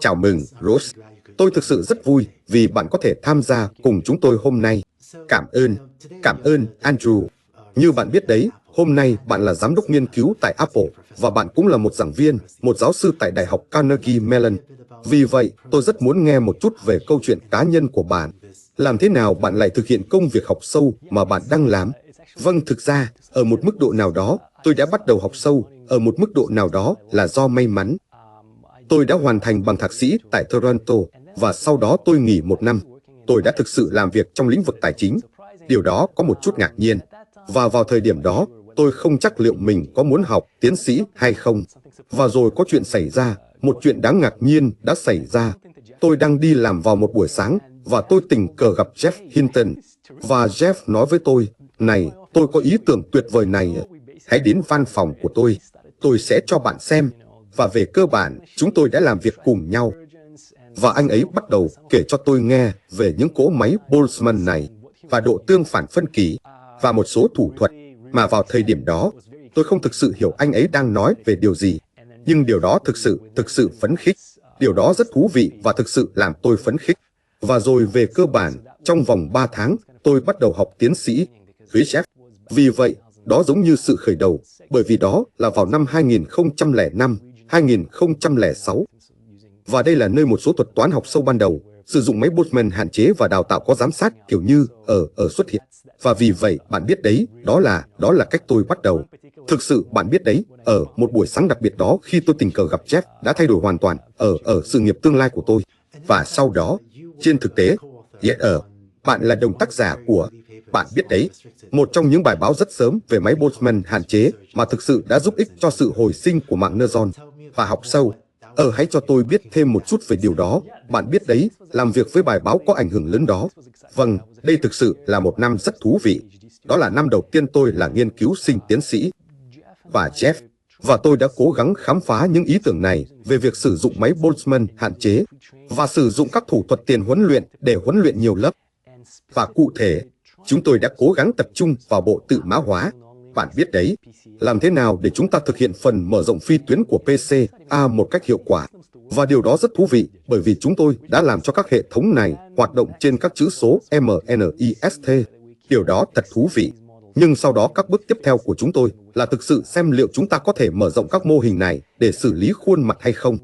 Chào mừng, Rose. Tôi thực sự rất vui vì bạn có thể tham gia cùng chúng tôi hôm nay. Cảm ơn, Andrew. Như bạn biết đấy, hôm nay bạn là giám đốc nghiên cứu tại Apple và bạn cũng là một giảng viên, một giáo sư tại Đại học Carnegie Mellon. Vì vậy, tôi rất muốn nghe một chút về câu chuyện cá nhân của bạn. Làm thế nào bạn lại thực hiện công việc học sâu mà bạn đang làm? Vâng, thực ra, ở một mức độ nào đó, tôi đã bắt đầu học sâu, ở một mức độ nào đó là do may mắn. Tôi đã hoàn thành bằng thạc sĩ tại Toronto và sau đó tôi nghỉ 1 năm. Tôi đã thực sự làm việc trong lĩnh vực tài chính. Điều đó có một chút ngạc nhiên. Và vào thời điểm đó, tôi không chắc liệu mình có muốn học tiến sĩ hay không. Và rồi có chuyện xảy ra, một chuyện đáng ngạc nhiên đã xảy ra. Tôi đang đi làm vào một buổi sáng và tôi tình cờ gặp Jeff Hinton. Và Jeff nói với tôi, này, tôi có ý tưởng tuyệt vời này. Hãy đến văn phòng của tôi sẽ cho bạn xem. Và về cơ bản, chúng tôi đã làm việc cùng nhau. Và anh ấy bắt đầu kể cho tôi nghe về những cỗ máy Boltzmann này, và độ tương phản phân kỳ, và một số thủ thuật, mà vào thời điểm đó, tôi không thực sự hiểu anh ấy đang nói về điều gì. Nhưng điều đó thực sự phấn khích. Điều đó rất thú vị và thực sự làm tôi phấn khích. Và rồi về cơ bản, trong vòng 3 tháng, tôi bắt đầu học tiến sĩ, với Jeff. Vì vậy, đó giống như sự khởi đầu, bởi vì đó là vào năm 2005, 2006. Và đây là nơi một số thuật toán học sâu ban đầu, sử dụng máy Boltzmann hạn chế và đào tạo có giám sát kiểu như ở xuất hiện. Và vì vậy, bạn biết đấy, đó là cách tôi bắt đầu. Thực sự, bạn biết đấy, ở một buổi sáng đặc biệt đó khi tôi tình cờ gặp Jeff đã thay đổi hoàn toàn ở sự nghiệp tương lai của tôi. Và sau đó, trên thực tế, bạn là đồng tác giả của, bạn biết đấy, một trong những bài báo rất sớm về máy Boltzmann hạn chế mà thực sự đã giúp ích cho sự hồi sinh của mạng neuron và học sâu. Hãy cho tôi biết thêm một chút về điều đó. Bạn biết đấy, làm việc với bài báo có ảnh hưởng lớn đó. Vâng, đây thực sự là một năm rất thú vị. Đó là năm đầu tiên tôi là nghiên cứu sinh tiến sĩ. Và Jeff, và tôi đã cố gắng khám phá những ý tưởng này về việc sử dụng máy Boltzmann hạn chế và sử dụng các thủ thuật tiền huấn luyện để huấn luyện nhiều lớp. Và cụ thể, chúng tôi đã cố gắng tập trung vào bộ tự mã hóa. Bạn biết đấy, làm thế nào để chúng ta thực hiện phần mở rộng phi tuyến của PCA một cách hiệu quả. Và điều đó rất thú vị, bởi vì chúng tôi đã làm cho các hệ thống này hoạt động trên các chữ số MNIST. Điều đó thật thú vị. Nhưng sau đó các bước tiếp theo của chúng tôi là thực sự xem liệu chúng ta có thể mở rộng các mô hình này để xử lý khuôn mặt hay không.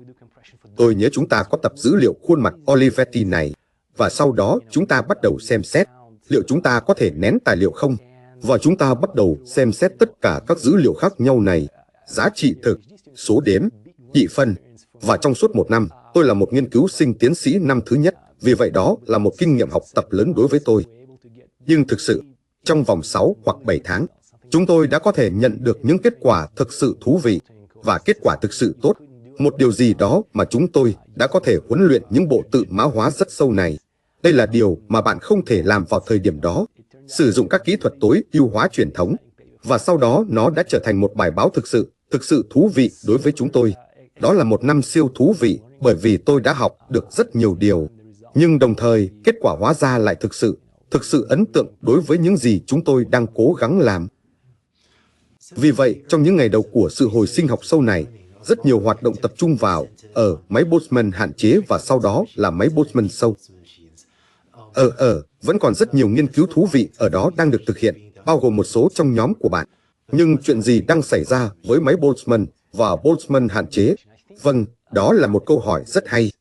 Tôi nhớ chúng ta có tập dữ liệu khuôn mặt Olivetti này, và sau đó chúng ta bắt đầu xem xét liệu chúng ta có thể nén tài liệu không. Và chúng ta bắt đầu xem xét tất cả các dữ liệu khác nhau này, giá trị thực, số đếm, nhị phân. Và trong suốt 1 năm, tôi là một nghiên cứu sinh tiến sĩ năm thứ nhất, vì vậy đó là một kinh nghiệm học tập lớn đối với tôi. Nhưng thực sự, trong vòng 6 hoặc 7 tháng, chúng tôi đã có thể nhận được những kết quả thực sự thú vị và kết quả thực sự tốt. Một điều gì đó mà chúng tôi đã có thể huấn luyện những bộ tự mã hóa rất sâu này. Đây là điều mà bạn không thể làm vào thời điểm đó. Sử dụng các kỹ thuật tối ưu hóa truyền thống. Và sau đó nó đã trở thành một bài báo thực sự thú vị đối với chúng tôi. Đó là một năm siêu thú vị bởi vì tôi đã học được rất nhiều điều. Nhưng đồng thời, kết quả hóa ra lại thực sự ấn tượng đối với những gì chúng tôi đang cố gắng làm. Vì vậy, trong những ngày đầu của sự hồi sinh học sâu này, rất nhiều hoạt động tập trung vào máy Boltzmann hạn chế và sau đó là máy Boltzmann sâu. Vẫn còn rất nhiều nghiên cứu thú vị ở đó đang được thực hiện, bao gồm một số trong nhóm của bạn. Nhưng chuyện gì đang xảy ra với máy Boltzmann và Boltzmann hạn chế? Vâng, đó là một câu hỏi rất hay.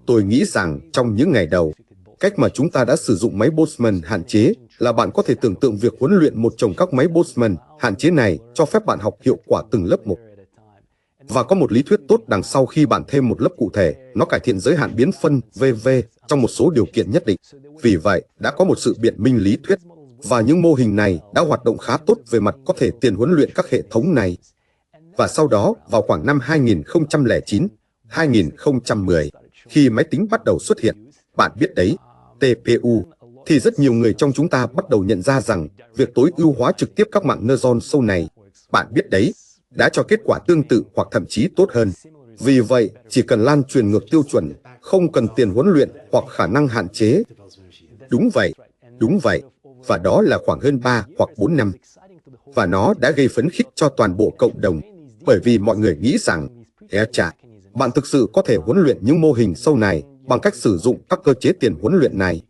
Tôi nghĩ rằng trong những ngày đầu, cách mà chúng ta đã sử dụng máy Boltzmann hạn chế là bạn có thể tưởng tượng việc huấn luyện một chồng các máy Boltzmann hạn chế này cho phép bạn học hiệu quả từng lớp một. Và có một lý thuyết tốt đằng sau khi bạn thêm một lớp cụ thể, nó cải thiện giới hạn biến phân VV trong một số điều kiện nhất định. Vì vậy, đã có một sự biện minh lý thuyết, và những mô hình này đã hoạt động khá tốt về mặt có thể tiền huấn luyện các hệ thống này. Và sau đó, vào khoảng năm 2009, 2010, khi máy tính bắt đầu xuất hiện, bạn biết đấy, TPU, thì rất nhiều người trong chúng ta bắt đầu nhận ra rằng việc tối ưu hóa trực tiếp các mạng neuron sâu này, bạn biết đấy, đã cho kết quả tương tự hoặc thậm chí tốt hơn. Vì vậy, chỉ cần lan truyền ngược tiêu chuẩn, không cần tiền huấn luyện hoặc khả năng hạn chế. Đúng vậy, và đó là khoảng hơn 3 hoặc 4 năm. Và nó đã gây phấn khích cho toàn bộ cộng đồng, bởi vì mọi người nghĩ rằng, Bạn thực sự có thể huấn luyện những mô hình sâu này bằng cách sử dụng các cơ chế tiền huấn luyện này.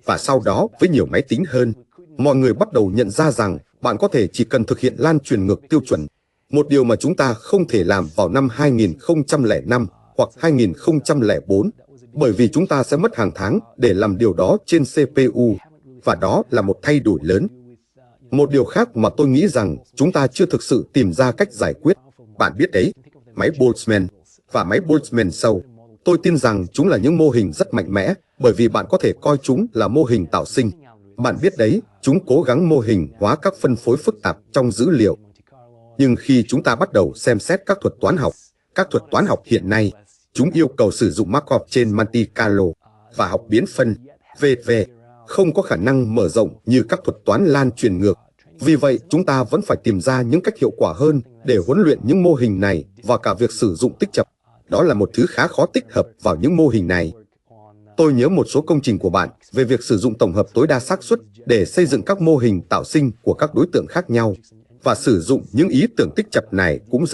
Và sau đó, với nhiều máy tính hơn, mọi người bắt đầu nhận ra rằng bạn có thể chỉ cần thực hiện lan truyền ngược tiêu chuẩn, một điều mà chúng ta không thể làm vào năm 2005 hoặc 2004, bởi vì chúng ta sẽ mất hàng tháng để làm điều đó trên CPU, và đó là một thay đổi lớn. Một điều khác mà tôi nghĩ rằng chúng ta chưa thực sự tìm ra cách giải quyết, bạn biết đấy, máy Boltzmann và máy Boltzmann sâu. Tôi tin rằng chúng là những mô hình rất mạnh mẽ, bởi vì bạn có thể coi chúng là mô hình tạo sinh. Bạn biết đấy, chúng cố gắng mô hình hóa các phân phối phức tạp trong dữ liệu. Nhưng khi chúng ta bắt đầu xem xét các thuật toán học hiện nay, chúng yêu cầu sử dụng Markov trên Monte Carlo và học biến phân, v.v. không có khả năng mở rộng như các thuật toán lan truyền ngược. Vì vậy, chúng ta vẫn phải tìm ra những cách hiệu quả hơn để huấn luyện những mô hình này và cả việc sử dụng tích chập. Đó là một thứ khá khó tích hợp vào những mô hình này. Tôi nhớ một số công trình của bạn về việc sử dụng tổng hợp tối đa xác suất để xây dựng các mô hình tạo sinh của các đối tượng khác nhau. Và sử dụng những ý tưởng tích chập này cũng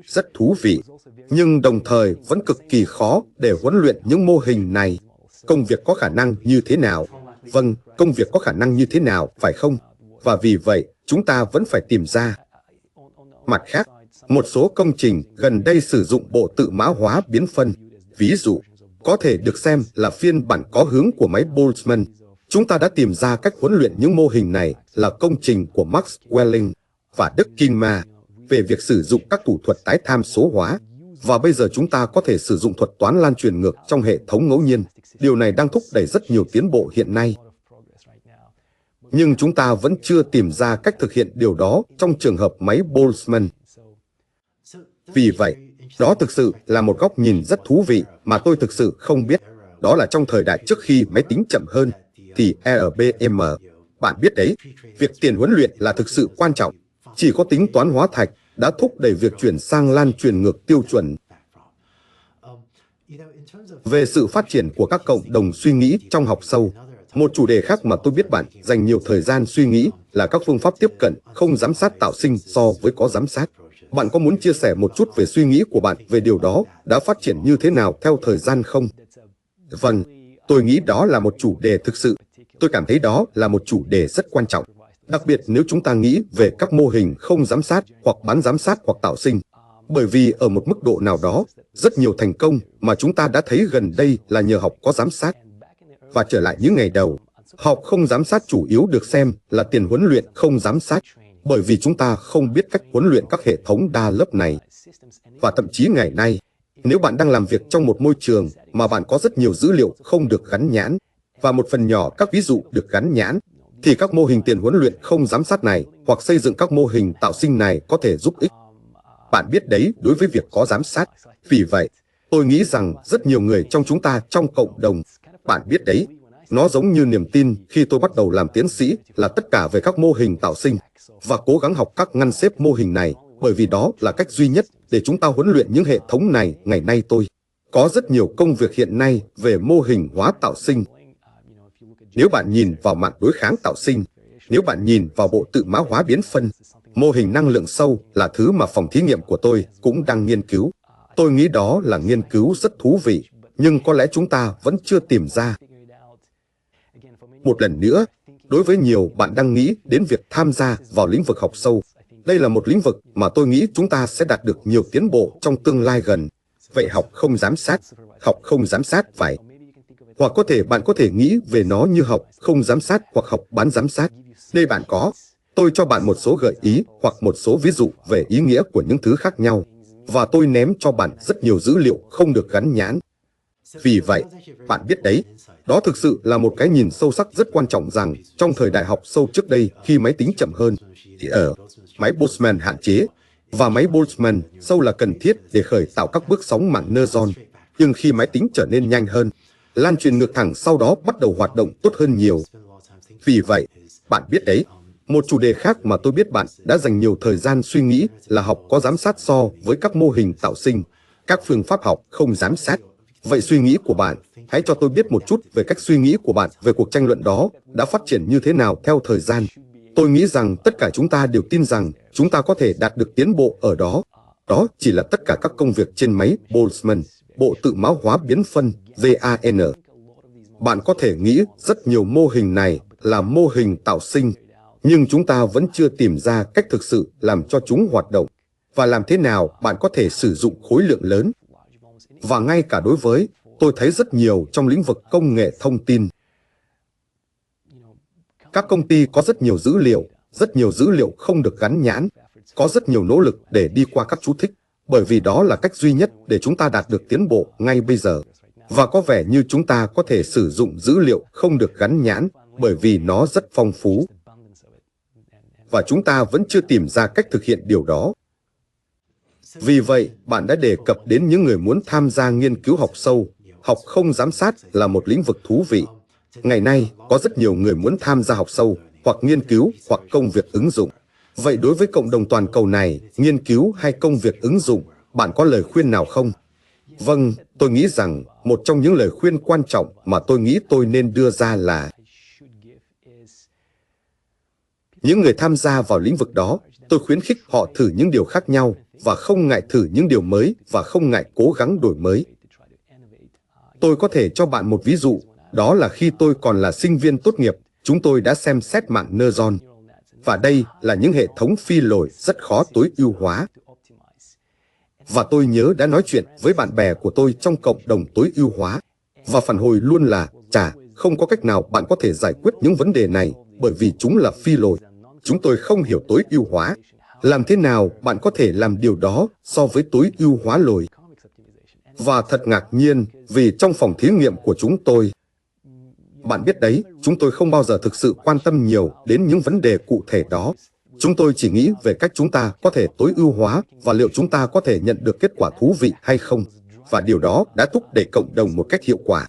rất thú vị, nhưng đồng thời vẫn cực kỳ khó để huấn luyện những mô hình này. Công việc có khả năng như thế nào? Vâng, công việc có khả năng như thế nào, phải không? Và vì vậy, chúng ta vẫn phải tìm ra. Mặt khác, một số công trình gần đây sử dụng bộ tự mã hóa biến phân, ví dụ, có thể được xem là phiên bản có hướng của máy Boltzmann. Chúng ta đã tìm ra cách huấn luyện những mô hình này là công trình của Max Welling và Đức Kinma về việc sử dụng các thủ thuật tái tham số hóa. Và bây giờ chúng ta có thể sử dụng thuật toán lan truyền ngược trong hệ thống ngẫu nhiên. Điều này đang thúc đẩy rất nhiều tiến bộ hiện nay. Nhưng chúng ta vẫn chưa tìm ra cách thực hiện điều đó trong trường hợp máy Boltzmann. Vì vậy, đó thực sự là một góc nhìn rất thú vị mà tôi thực sự không biết. Đó là trong thời đại trước khi máy tính chậm hơn, thì ERBM, bạn biết đấy, việc tiền huấn luyện là thực sự quan trọng. Chỉ có tính toán hóa thạch đã thúc đẩy việc chuyển sang lan truyền ngược tiêu chuẩn. Về sự phát triển của các cộng đồng suy nghĩ trong học sâu, một chủ đề khác mà tôi biết bạn dành nhiều thời gian suy nghĩ là các phương pháp tiếp cận không giám sát tạo sinh so với có giám sát. Bạn có muốn chia sẻ một chút về suy nghĩ của bạn về điều đó đã phát triển như thế nào theo thời gian không? Vâng, tôi nghĩ đó là một chủ đề thực sự. Tôi cảm thấy đó là một chủ đề rất quan trọng. Đặc biệt nếu chúng ta nghĩ về các mô hình không giám sát hoặc bán giám sát hoặc tạo sinh. Bởi vì ở một mức độ nào đó, rất nhiều thành công mà chúng ta đã thấy gần đây là nhờ học có giám sát. Và trở lại những ngày đầu, học không giám sát chủ yếu được xem là tiền huấn luyện không giám sát, bởi vì chúng ta không biết cách huấn luyện các hệ thống đa lớp này. Và thậm chí ngày nay, nếu bạn đang làm việc trong một môi trường mà bạn có rất nhiều dữ liệu không được gắn nhãn, và một phần nhỏ các ví dụ được gắn nhãn, thì các mô hình tiền huấn luyện không giám sát này hoặc xây dựng các mô hình tạo sinh này có thể giúp ích. Bạn biết đấy, đối với việc có giám sát. Vì vậy, tôi nghĩ rằng rất nhiều người trong chúng ta trong cộng đồng, bạn biết đấy, nó giống như niềm tin khi tôi bắt đầu làm tiến sĩ là tất cả về các mô hình tạo sinh và cố gắng học các ngăn xếp mô hình này, bởi vì đó là cách duy nhất để chúng ta huấn luyện những hệ thống này. Ngày nay tôi có rất nhiều công việc hiện nay về mô hình hóa tạo sinh. Nếu bạn nhìn vào mạng đối kháng tạo sinh, nếu bạn nhìn vào bộ tự mã hóa biến phân, mô hình năng lượng sâu là thứ mà phòng thí nghiệm của tôi cũng đang nghiên cứu. Tôi nghĩ đó là nghiên cứu rất thú vị, nhưng có lẽ chúng ta vẫn chưa tìm ra. Một lần nữa, đối với nhiều bạn đang nghĩ đến việc tham gia vào lĩnh vực học sâu, đây là một lĩnh vực mà tôi nghĩ chúng ta sẽ đạt được nhiều tiến bộ trong tương lai gần. Vậy học không giám sát phải. Hoặc có thể bạn có thể nghĩ về nó như học không giám sát hoặc học bán giám sát. Đây bạn có. Tôi cho bạn một số gợi ý hoặc một số ví dụ về ý nghĩa của những thứ khác nhau. Và tôi ném cho bạn rất nhiều dữ liệu không được gắn nhãn. Vì vậy, bạn biết đấy, đó thực sự là một cái nhìn sâu sắc rất quan trọng rằng trong thời đại học sâu trước đây khi máy tính chậm hơn, thì máy Boltzmann hạn chế, và máy Boltzmann sâu là cần thiết để khởi tạo các bước sóng mạng neuron. Nhưng khi máy tính trở nên nhanh hơn, lan truyền ngược thẳng sau đó bắt đầu hoạt động tốt hơn nhiều. Vì vậy, bạn biết đấy, một chủ đề khác mà tôi biết bạn đã dành nhiều thời gian suy nghĩ là học có giám sát so với các mô hình tạo sinh, các phương pháp học không giám sát. Vậy suy nghĩ của bạn, hãy cho tôi biết một chút về cách suy nghĩ của bạn về cuộc tranh luận đó đã phát triển như thế nào theo thời gian. Tôi nghĩ rằng tất cả chúng ta đều tin rằng chúng ta có thể đạt được tiến bộ ở đó. Đó chỉ là tất cả các công việc trên máy Boltzmann, bộ tự mã hóa biến phân, VAN. Bạn có thể nghĩ rất nhiều mô hình này là mô hình tạo sinh, nhưng chúng ta vẫn chưa tìm ra cách thực sự làm cho chúng hoạt động. Và làm thế nào bạn có thể sử dụng khối lượng lớn. Và ngay cả đối với, tôi thấy rất nhiều trong lĩnh vực công nghệ thông tin. Các công ty có rất nhiều dữ liệu không được gắn nhãn, có rất nhiều nỗ lực để đi qua các chú thích, bởi vì đó là cách duy nhất để chúng ta đạt được tiến bộ ngay bây giờ. Và có vẻ như chúng ta có thể sử dụng dữ liệu không được gắn nhãn, bởi vì nó rất phong phú. Và chúng ta vẫn chưa tìm ra cách thực hiện điều đó. Vì vậy, bạn đã đề cập đến những người muốn tham gia nghiên cứu học sâu. Học không giám sát là một lĩnh vực thú vị. Ngày nay, có rất nhiều người muốn tham gia học sâu, hoặc nghiên cứu, hoặc công việc ứng dụng. Vậy đối với cộng đồng toàn cầu này, nghiên cứu hay công việc ứng dụng, bạn có lời khuyên nào không? Vâng, tôi nghĩ rằng một trong những lời khuyên quan trọng mà tôi nghĩ tôi nên đưa ra là những người tham gia vào lĩnh vực đó, tôi khuyến khích họ thử những điều khác nhau và không ngại thử những điều mới và không ngại cố gắng đổi mới. Tôi có thể cho bạn một ví dụ, đó là khi tôi còn là sinh viên tốt nghiệp, chúng tôi đã xem xét mạng neuron. Và đây là những hệ thống phi lồi rất khó tối ưu hóa. Và tôi nhớ đã nói chuyện với bạn bè của tôi trong cộng đồng tối ưu hóa. Và phản hồi luôn là, không có cách nào bạn có thể giải quyết những vấn đề này, bởi vì chúng là phi lồi. Chúng tôi không hiểu tối ưu hóa. Làm thế nào bạn có thể làm điều đó so với tối ưu hóa lồi? Và thật ngạc nhiên, vì trong phòng thí nghiệm của chúng tôi, bạn biết đấy, chúng tôi không bao giờ thực sự quan tâm nhiều đến những vấn đề cụ thể đó. Chúng tôi chỉ nghĩ về cách chúng ta có thể tối ưu hóa và liệu chúng ta có thể nhận được kết quả thú vị hay không. Và điều đó đã thúc đẩy cộng đồng một cách hiệu quả.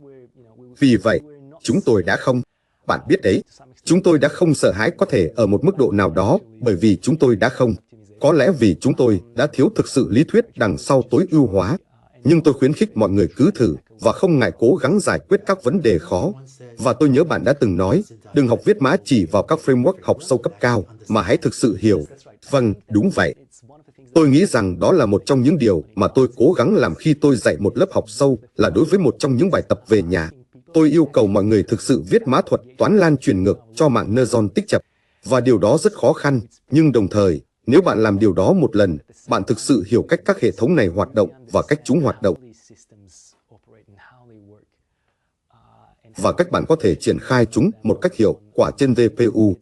Vì vậy, chúng tôi đã không. Bạn biết đấy, chúng tôi đã không sợ hãi có thể ở một mức độ nào đó bởi vì chúng tôi đã không. Có lẽ vì chúng tôi đã thiếu thực sự lý thuyết đằng sau tối ưu hóa. Nhưng tôi khuyến khích mọi người cứ thử và không ngại cố gắng giải quyết các vấn đề khó. Và tôi nhớ bạn đã từng nói, đừng học viết mã chỉ vào các framework học sâu cấp cao, mà hãy thực sự hiểu. Vâng, đúng vậy. Tôi nghĩ rằng đó là một trong những điều mà tôi cố gắng làm khi tôi dạy một lớp học sâu, là đối với một trong những bài tập về nhà. Tôi yêu cầu mọi người thực sự viết mã thuật toán lan truyền ngược cho mạng neuron tích chập. Và điều đó rất khó khăn, nhưng đồng thời, nếu bạn làm điều đó một lần, bạn thực sự hiểu cách các hệ thống này hoạt động và cách chúng hoạt động. Và cách bạn có thể triển khai chúng một cách hiệu quả trên GPU.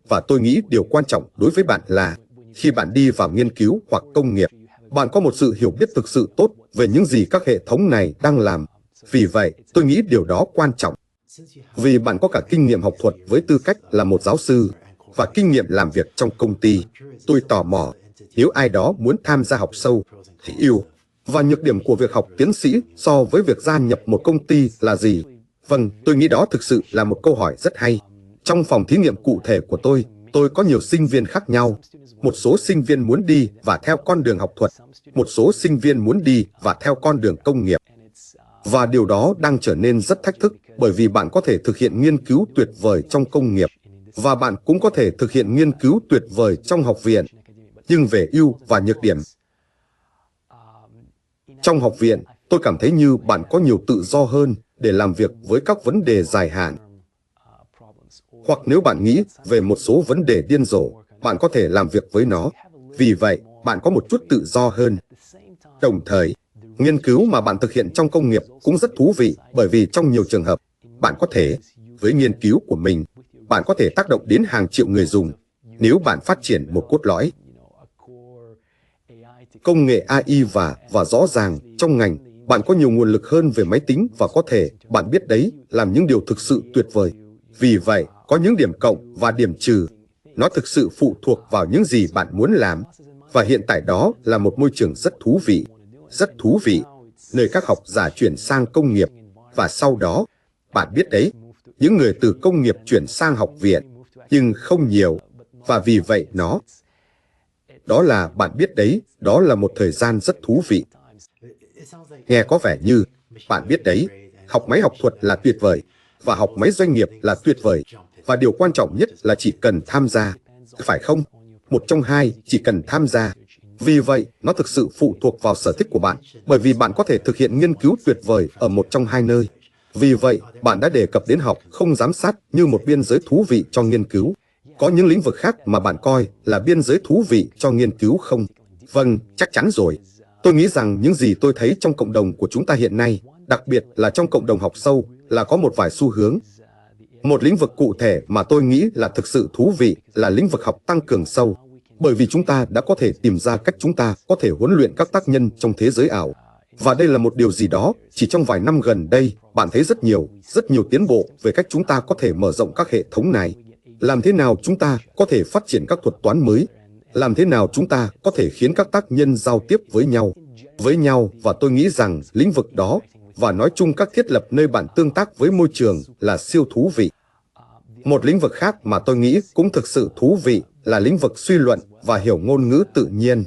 Và tôi nghĩ điều quan trọng đối với bạn là, khi bạn đi vào nghiên cứu hoặc công nghiệp, bạn có một sự hiểu biết thực sự tốt về những gì các hệ thống này đang làm. Vì vậy, tôi nghĩ điều đó quan trọng. Vì bạn có cả kinh nghiệm học thuật với tư cách là một giáo sư và kinh nghiệm làm việc trong công ty. Tôi tò mò, nếu ai đó muốn tham gia học sâu, thì ưu và nhược điểm của việc học tiến sĩ so với việc gia nhập một công ty là gì? Vâng, tôi nghĩ đó thực sự là một câu hỏi rất hay. Trong phòng thí nghiệm cụ thể của tôi có nhiều sinh viên khác nhau. Một số sinh viên muốn đi và theo con đường học thuật, một số sinh viên muốn đi và theo con đường công nghiệp. Và điều đó đang trở nên rất thách thức, bởi vì bạn có thể thực hiện nghiên cứu tuyệt vời trong công nghiệp, và bạn cũng có thể thực hiện nghiên cứu tuyệt vời trong học viện. Nhưng về ưu và nhược điểm, trong học viện, tôi cảm thấy như bạn có nhiều tự do hơn để làm việc với các vấn đề dài hạn. Hoặc nếu bạn nghĩ về một số vấn đề điên rồ, bạn có thể làm việc với nó. Vì vậy, bạn có một chút tự do hơn. Đồng thời, nghiên cứu mà bạn thực hiện trong công nghiệp cũng rất thú vị, bởi vì trong nhiều trường hợp, bạn có thể, với nghiên cứu của mình, bạn có thể tác động đến hàng triệu người dùng nếu bạn phát triển một cốt lõi công nghệ AI và rõ ràng, trong ngành, bạn có nhiều nguồn lực hơn về máy tính và có thể, bạn biết đấy, làm những điều thực sự tuyệt vời. Vì vậy, có những điểm cộng và điểm trừ. Nó thực sự phụ thuộc vào những gì bạn muốn làm. Và hiện tại đó là một môi trường rất thú vị, nơi các học giả chuyển sang công nghiệp. Và sau đó, bạn biết đấy, những người từ công nghiệp chuyển sang học viện, nhưng không nhiều. Và vì vậy đó là, bạn biết đấy, đó là một thời gian rất thú vị. Nghe có vẻ như, bạn biết đấy, học máy học thuật là tuyệt vời, và học máy doanh nghiệp là tuyệt vời. Và điều quan trọng nhất là chỉ cần tham gia, phải không? Một trong hai, chỉ cần tham gia. Vì vậy, nó thực sự phụ thuộc vào sở thích của bạn, bởi vì bạn có thể thực hiện nghiên cứu tuyệt vời ở một trong hai nơi. Vì vậy, bạn đã đề cập đến học không giám sát như một biên giới thú vị cho nghiên cứu. Có những lĩnh vực khác mà bạn coi là biên giới thú vị cho nghiên cứu không? Vâng, chắc chắn rồi. Tôi nghĩ rằng những gì tôi thấy trong cộng đồng của chúng ta hiện nay, đặc biệt là trong cộng đồng học sâu, là có một vài xu hướng. Một lĩnh vực cụ thể mà tôi nghĩ là thực sự thú vị là lĩnh vực học tăng cường sâu, bởi vì chúng ta đã có thể tìm ra cách chúng ta có thể huấn luyện các tác nhân trong thế giới ảo. Và đây là một điều gì đó, chỉ trong vài năm gần đây, bạn thấy rất nhiều tiến bộ về cách chúng ta có thể mở rộng các hệ thống này. Làm thế nào chúng ta có thể phát triển các thuật toán mới? Làm thế nào chúng ta có thể khiến các tác nhân giao tiếp với nhau, và tôi nghĩ rằng lĩnh vực đó, và nói chung các thiết lập nơi bạn tương tác với môi trường là siêu thú vị. Một lĩnh vực khác mà tôi nghĩ cũng thực sự thú vị là lĩnh vực suy luận và hiểu ngôn ngữ tự nhiên.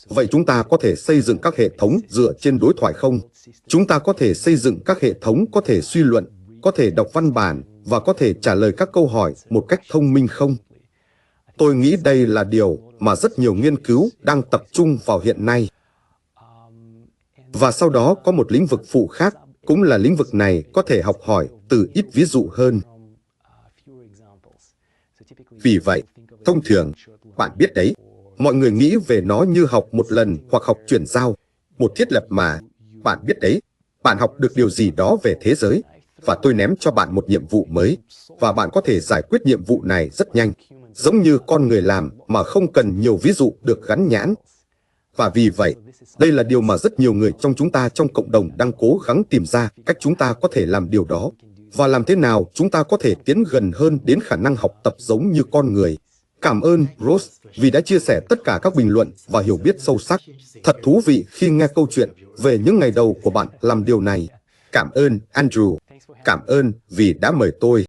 Vậy chúng ta có thể xây dựng các hệ thống dựa trên đối thoại không? Chúng ta có thể xây dựng các hệ thống có thể suy luận, có thể đọc văn bản và có thể trả lời các câu hỏi một cách thông minh không? Tôi nghĩ đây là điều mà rất nhiều nghiên cứu đang tập trung vào hiện nay. Và sau đó có một lĩnh vực phụ khác, cũng là lĩnh vực này có thể học hỏi từ ít ví dụ hơn. Vì vậy, thông thường, bạn biết đấy, mọi người nghĩ về nó như học một lần hoặc học chuyển giao, một thiết lập mà, bạn biết đấy, bạn học được điều gì đó về thế giới, và tôi ném cho bạn một nhiệm vụ mới, và bạn có thể giải quyết nhiệm vụ này rất nhanh, giống như con người làm mà không cần nhiều ví dụ được gắn nhãn. Và vì vậy, đây là điều mà rất nhiều người trong chúng ta trong cộng đồng đang cố gắng tìm ra cách chúng ta có thể làm điều đó, và làm thế nào chúng ta có thể tiến gần hơn đến khả năng học tập giống như con người. Cảm ơn, Rose, vì đã chia sẻ tất cả các bình luận và hiểu biết sâu sắc. Thật thú vị khi nghe câu chuyện về những ngày đầu của bạn làm điều này. Cảm ơn, Andrew. Cảm ơn vì đã mời tôi.